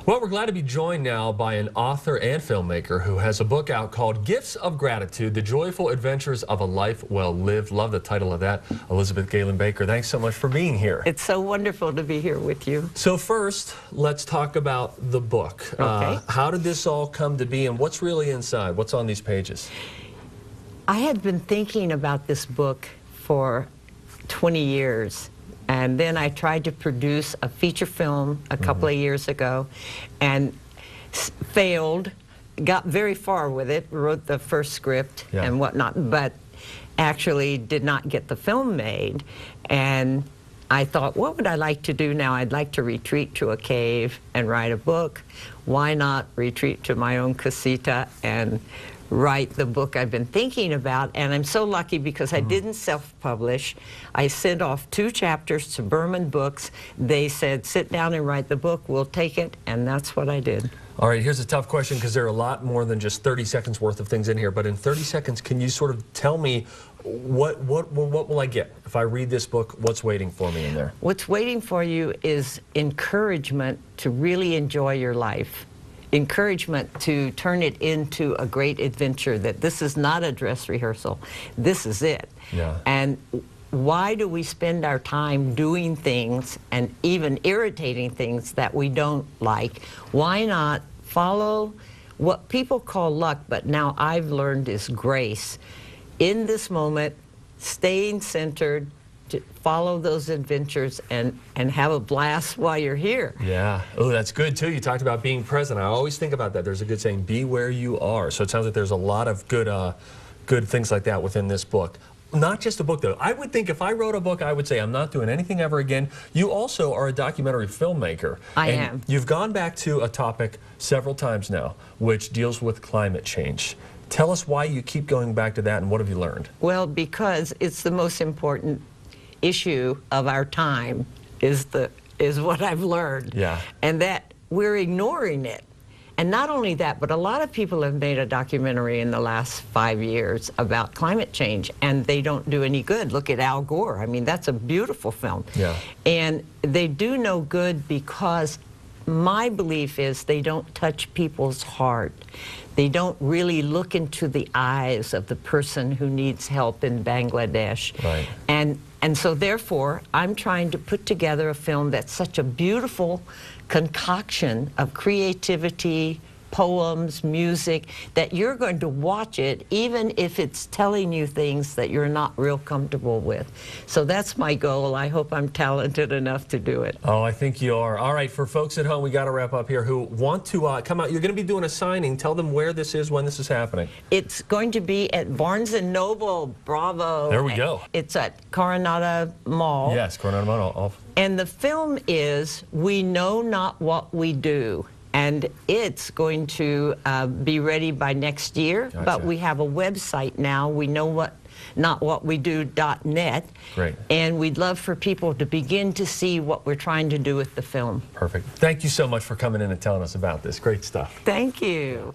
Well, we're glad to be joined now by an author and filmmaker who has a book out called Gifts of Gratitude, The Joyful Adventures of a Life Well Lived. Love the title of that. Elizabeth Galen Baker, thanks so much for being here. It's so wonderful to be here with you. So first, let's talk about the book. Okay. How did this all come to be, and what's really inside? What's on these pages? I had been thinking about this book for 20 years. And then I tried to produce a feature film a couple of years ago and failed, got very far with it, wrote the first script and whatnot, but actually did not get the film made. And I thought, what would I like to do now? I'd like to retreat to a cave and write a book. Why not retreat to my own casita and write the book I've been thinking about? And I'm so lucky because I didn't self-publish. I sent off 2 chapters to Berman Books. They said, sit down and write the book, we'll take it, and that's what I did. All right, here's a tough question because there are a lot more than just 30 seconds worth of things in here, but in 30 seconds, can you sort of tell me what will I get? If I read this book, what's waiting for me in there? What's waiting for you is encouragement to really enjoy your life. Encouragement to turn it into a great adventure, that this is not a dress rehearsal, this is it. Yeah. And why do we spend our time doing things and even irritating things that we don't like? Why not follow what people call luck, but now I've learned is grace. In this moment, staying centered, to follow those adventures and have a blast while you're here. Yeah. Oh, that's good too. You talked about being present. I always think about that. There's a good saying, be where you are. So it sounds like there's a lot of good things like that within this book. Not just a book though. I would think if I wrote a book, I would say I'm not doing anything ever again. You also are a documentary filmmaker. I am. You've gone back to a topic several times now, which deals with climate change. Tell us why you keep going back to that and what have you learned? Well, because it's the most important issue of our time is what I've learned. Yeah. And that we're ignoring it. And not only that, but a lot of people have made a documentary in the last 5 years about climate change, and they don't do any good. Look at Al Gore. I mean, that's a beautiful film. Yeah. And they do no good because my belief is they don't touch people's heart. They don't really look into the eyes of the person who needs help in Bangladesh. Right. And so therefore, I'm trying to put together a film that's such a beautiful concoction of creativity, poems, music, that you're going to watch it even if it's telling you things that you're not real comfortable with. So that's my goal. I hope I'm talented enough to do it. Oh, I think you are. All right, for folks at home, we got to wrap up here who want to come out. You're going to be doing a signing. Tell them where this is, when this is happening. It's going to be at Barnes & Noble. Bravo. There we go. It's at Coronado Mall. Yes, Coronado Mall. And the film is We Know Not What We Do. And it's going to be ready by next year. Gotcha. But we have a website now, WeKnowWhatWeDo.net. Great. And we'd love for people to begin to see what we're trying to do with the film. Perfect. Thank you so much for coming in and telling us about this. Great stuff. Thank you.